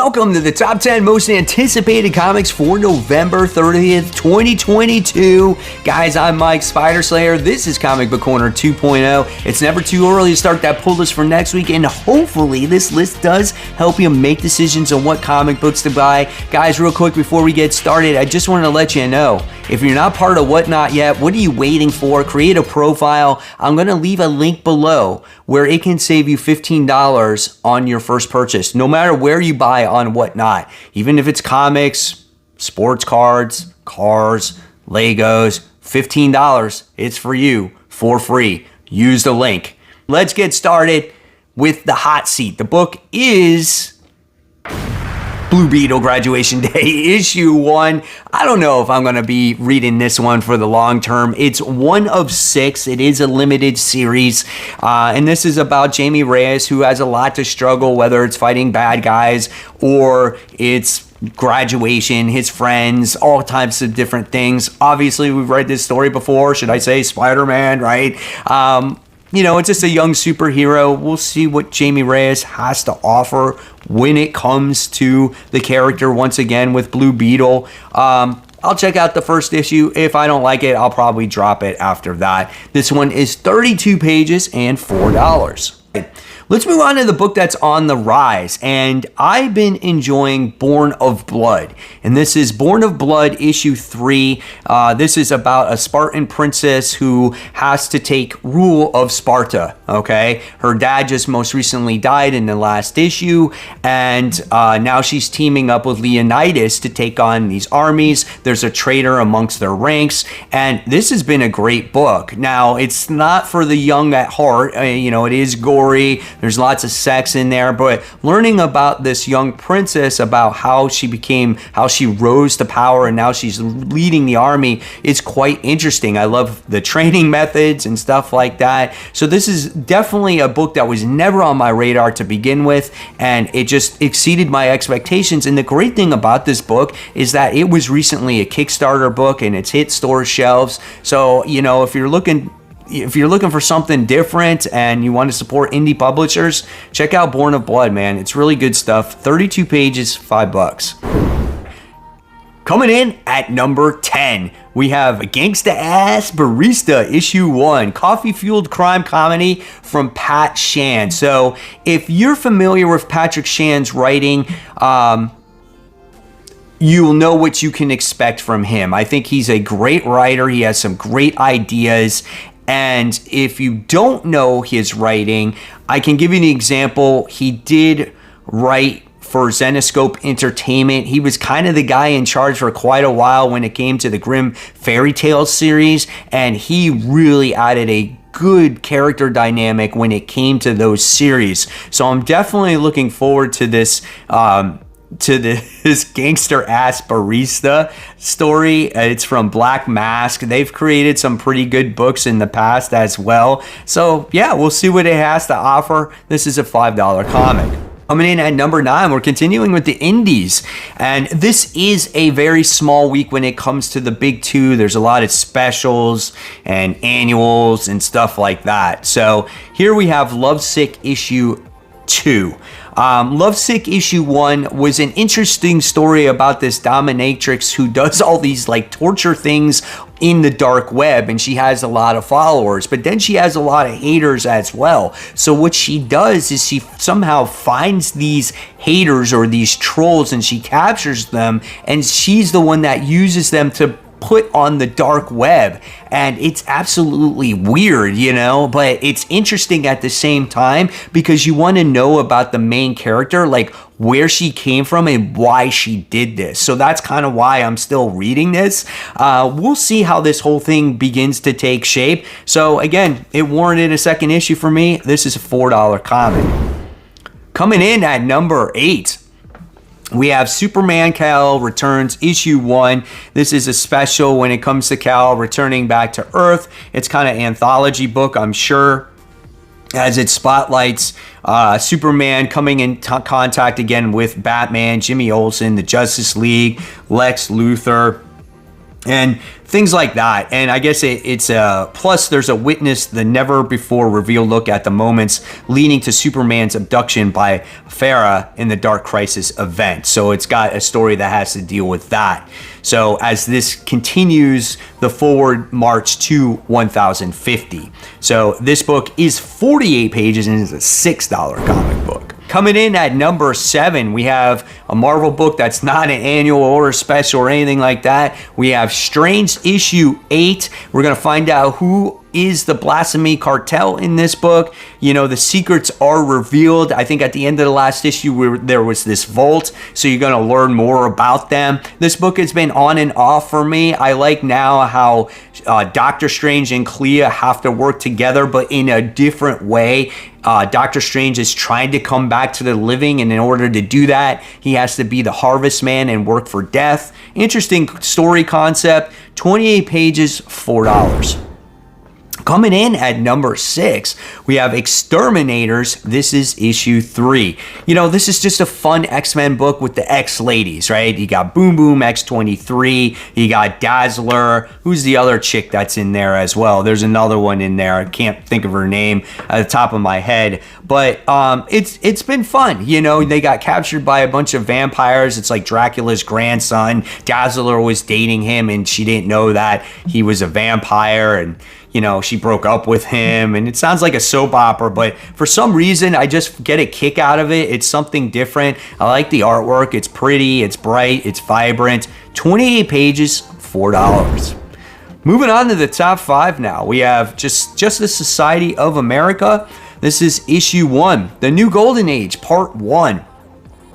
Welcome to the top 10 most anticipated comics for November 30th, 2022. Guys, I'm Mike Spider Slayer. This is Comic Book Corner 2.0. It's never too early to start that pull list for next week, and hopefully this list does help you make decisions on what comic books to buy. Guys, real quick before we get started, I just wanted to let you know, if you're not part of Whatnot yet, what are you waiting for? Create a profile. I'm going to leave a link below where it can save you $15 on your first purchase, no matter where you buy on Whatnot. Even if it's comics, sports cards, cars, Legos, $15. It's for you for free. Use the link. Let's get started with the hot seat. The book is Blue Beetle Graduation Day, issue 1. I don't know if I'm going to be reading this one for the long term. It's one of 6. It is a limited series. And this is about Jamie Reyes, who has a lot to struggle, whether it's fighting bad guys or it's graduation, his friends, all types of different things. Obviously, we've read this story before. Should I say Spider-Man, right? You know, it's just a young superhero. We'll see what Jamie Reyes has to offer when it comes to the character once again with Blue Beetle. I'll check out the first issue. If I don't like it, I'll probably drop it after that. This one is 32 pages and $4. Let's move on to the book that's on the rise, and I've been enjoying Born of Blood, and this is Born of Blood issue 3. This is about a Spartan princess who has to take rule of Sparta, okay? Her dad just most recently died in the last issue, and now she's teaming up with Leonidas to take on these armies. There's a traitor amongst their ranks, and this has been a great book. Now, it's not for the young at heart. You know, it is gory. There's lots of sex in there, but learning about this young princess, about how she rose to power and now she's leading the army, is quite interesting. I love the training methods and stuff like that. So this is definitely a book that was never on my radar to begin with, and it just exceeded my expectations. And the great thing about this book is that it was recently a Kickstarter book and it's hit store shelves. So, you know, if you're looking for something different and you want to support indie publishers, check out Born of Blood, man. It's really good stuff. 32 pages, $5. Coming in at number 10, we have Gangsta Ass Barista, issue 1, coffee-fueled crime comedy from Pat Shan. So if you're familiar with Patrick Shan's writing, you'll know what you can expect from him. I think he's a great writer. He has some great ideas. And if you don't know his writing, I can give you an example. He did write for Zenescope Entertainment. He was kind of the guy in charge for quite a while when it came to the Grimm Fairy Tales series, and he really added a good character dynamic when it came to those series. So I'm definitely looking forward to this Gangsta Ass Barista story. It's from Black Mask. They've created some pretty good books in the past as well. So yeah, we'll see what it has to offer. This is a $5 comic. Coming in at number 9, we're continuing with the indies. And this is a very small week when it comes to the big 2. There's a lot of specials and annuals and stuff like that. So here we have Lovesick issue 2. Lovesick issue 1 was an interesting story about this dominatrix who does all these like torture things in the dark web, and she has a lot of followers, but then she has a lot of haters as well. So what she does is she somehow finds these haters or these trolls and she captures them, and she's the one that uses them to put on the dark web. And it's absolutely weird, you know, but it's interesting at the same time because you want to know about the main character, like where she came from and why she did this. So that's kind of why I'm still reading this. We'll see how this whole thing begins to take shape. So again, it warranted a second issue for me. This is a $4 comic. Coming in at number 8, we have Superman Kal Returns issue 1. This is a special when it comes to Kal returning back to Earth. It's kind of anthology book, I'm sure, as it spotlights Superman coming in contact again with Batman, Jimmy Olsen, the Justice League, Lex Luthor, and things like that. And I guess it's a plus. There's a witness the never before revealed look at the moments leading to Superman's abduction by Farah in the Dark Crisis event. So it's got a story that has to deal with that. So as this continues the forward march to 1050. So this book is 48 pages and is a $6 comic book. Coming in at number 7, we have a Marvel book that's not an annual order special or anything like that. We have Strange issue 8. We're going to find out who is the Blasphemy Cartel in this book. You know, the secrets are revealed. I think at the end of the last issue, there was this vault, so you're going to learn more about them. This book has been on and off for me. I like now how Doctor Strange and Clea have to work together, but in a different way. Doctor Strange is trying to come back to the living, and in order to do that, he has to be the Harvest Man and work for Death. Interesting story concept. 28 pages, $4. Coming in at number 6, we have Exterminators. This is issue 3. You know, this is just a fun X-Men book with the X-ladies, right? You got Boom Boom X-23. You got Dazzler. Who's the other chick that's in there as well? There's another one in there. I can't think of her name at the top of my head. But it's been fun. You know, they got captured by a bunch of vampires. It's like Dracula's grandson. Dazzler was dating him, and she didn't know that he was a vampire. And you know, she broke up with him, and it sounds like a soap opera, but for some reason, I just get a kick out of it. It's something different. I like the artwork. It's pretty, it's bright, it's vibrant. 28 pages, $4. Moving on to the top 5 now. We have Justice Society of America. This is issue 1, The New Golden Age, part 1.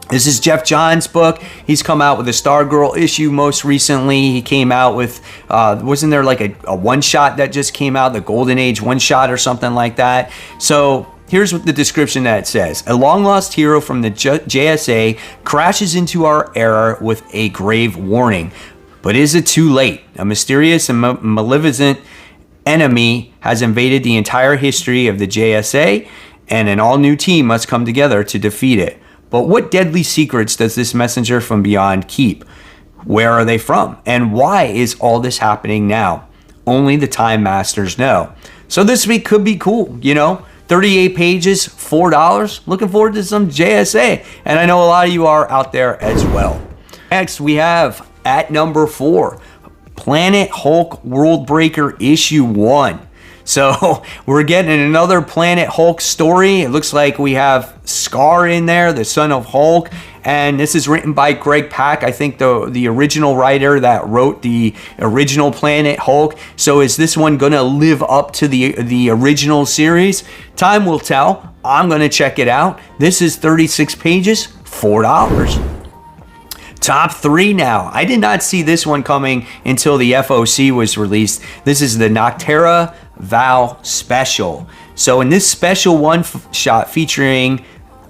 This is Jeff Johns' book. He's come out with a Stargirl issue most recently. He came out with, wasn't there like a one-shot that just came out, the Golden Age one-shot or something like that? So here's what the description that it says. A long-lost hero from the JSA crashes into our era with a grave warning. But is it too late? A mysterious and malevolent enemy has invaded the entire history of the JSA, and an all-new team must come together to defeat it. But what deadly secrets does this messenger from beyond keep? Where are they from? And why is all this happening now? Only the Time Masters know. So this week could be cool, you know? 38 pages, $4. Looking forward to some JSA. And I know a lot of you are out there as well. Next, we have at number 4, Planet Hulk World Breaker issue 1. So we're getting another Planet Hulk story. It looks like we have Scar in there, the son of Hulk. And this is written by Greg Pak, I think the original writer that wrote the original Planet Hulk. So is this one going to live up to the original series? Time will tell. I'm going to check it out. This is 36 pages, $4. Top 3 now. I did not see this one coming until the FOC was released. This is the Nocturnal Val special. So in this special one-shot featuring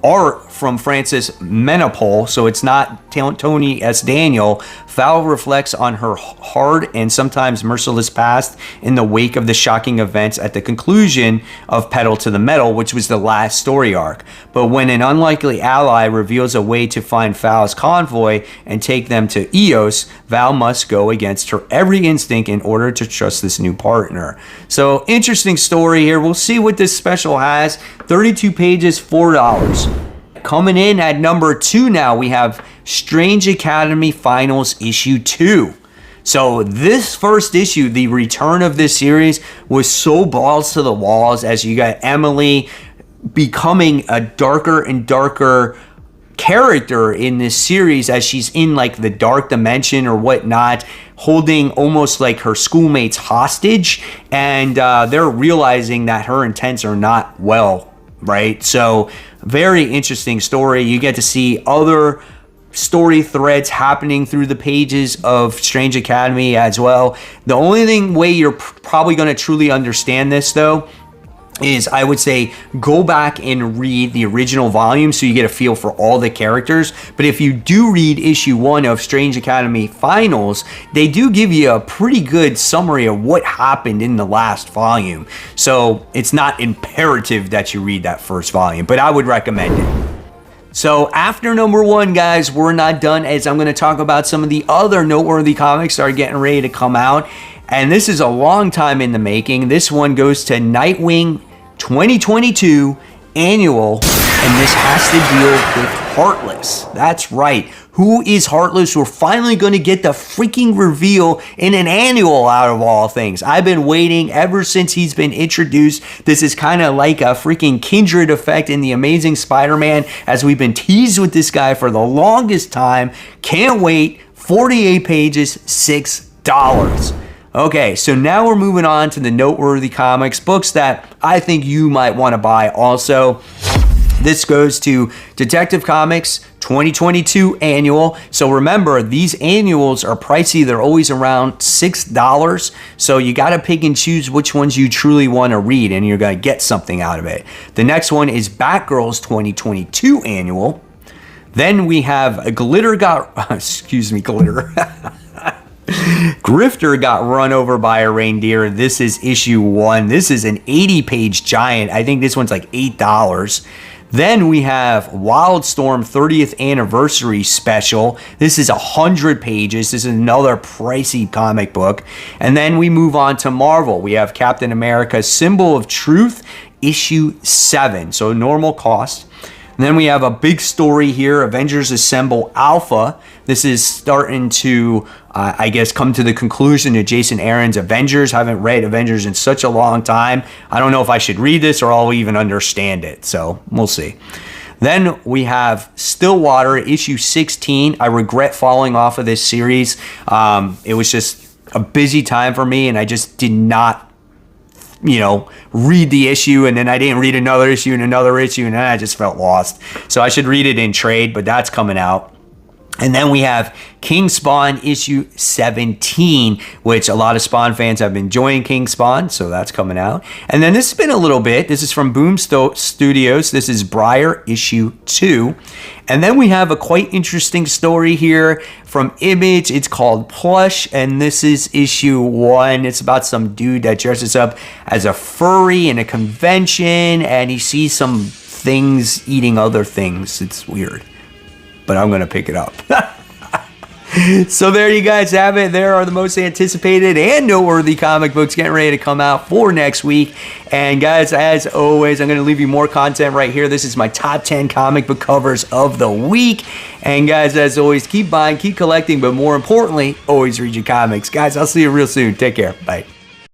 art from Francis Menopole, so it's not Tony S. Daniel, Val reflects on her hard and sometimes merciless past in the wake of the shocking events at the conclusion of Pedal to the Metal, which was the last story arc. But when an unlikely ally reveals a way to find Val's convoy and take them to Eos, Val must go against her every instinct in order to trust this new partner. So interesting story here. We'll see what this special has. 32 pages, $4. Coming in at number 2 now, we have Strange Academy Finals issue 2. So this first issue, the return of this series, was so balls to the walls as you got Emily becoming a darker and darker character in this series as she's in like the dark dimension or whatnot, holding almost like her schoolmates hostage, and they're realizing that her intents are not well, right? So very interesting story. You get to see other story threads happening through the pages of Strange Academy as well. The only way you're probably going to truly understand this though is, I would say, go back and read the original volume so you get a feel for all the characters. But if you do read issue 1 of Strange Academy Finals, they do give you a pretty good summary of what happened in the last volume. So it's not imperative that you read that first volume, but I would recommend it. So after number 1, guys, we're not done, as I'm going to talk about some of the other noteworthy comics that are getting ready to come out. And this is a long time in the making. This one goes to Nightwing 2022 Annual, and this has to deal with Heartless. That's right. Who is Heartless? We're finally going to get the freaking reveal in an annual, out of all things. I've been waiting ever since he's been introduced. This is kind of like a freaking kindred effect in The Amazing Spider-Man, as we've been teased with this guy for the longest time. Can't wait. 48 pages, $6. Okay, so now we're moving on to the noteworthy comics, books that I think you might want to buy also. This goes to Detective Comics 2022 Annual. So remember, these annuals are pricey. They're always around $6. So you got to pick and choose which ones you truly want to read, and you're going to get something out of it. The next one is Batgirl's 2022 Annual. Then we have Glitter Grifter got run over by a reindeer. This is issue 1. This is an 80-page giant. I think this one's like $8. Then we have Wildstorm 30th Anniversary Special. This is 100 pages. This is another pricey comic book. And then we move on to Marvel. We have Captain America Symbol of Truth, issue 7. So normal cost. And then we have a big story here, Avengers Assemble Alpha. This is starting to, I guess, come to the conclusion of Jason Aaron's Avengers. I haven't read Avengers in such a long time. I don't know if I should read this or I'll even understand it. So we'll see. Then we have Stillwater, issue 16. I regret falling off of this series. It was just a busy time for me, and I just did not read the issue, and then I didn't read another issue and another issue, and then I just felt lost. So I should read it in trade, but that's coming out. And then we have King Spawn issue 17, which a lot of Spawn fans have been enjoying King Spawn, so that's coming out. And then this has been a little bit. This is from Boom Studios. This is Briar issue 2. And then we have a quite interesting story here from Image. It's called Plush, and this is issue 1. It's about some dude that dresses up as a furry in a convention, and he sees some things eating other things. It's weird, but I'm going to pick it up. So there you guys have it. There are the most anticipated and noteworthy comic books getting ready to come out for next week. And guys, as always, I'm going to leave you more content right here. This is my top 10 comic book covers of the week. And guys, as always, keep buying, keep collecting, but more importantly, always read your comics. Guys, I'll see you real soon. Take care. Bye.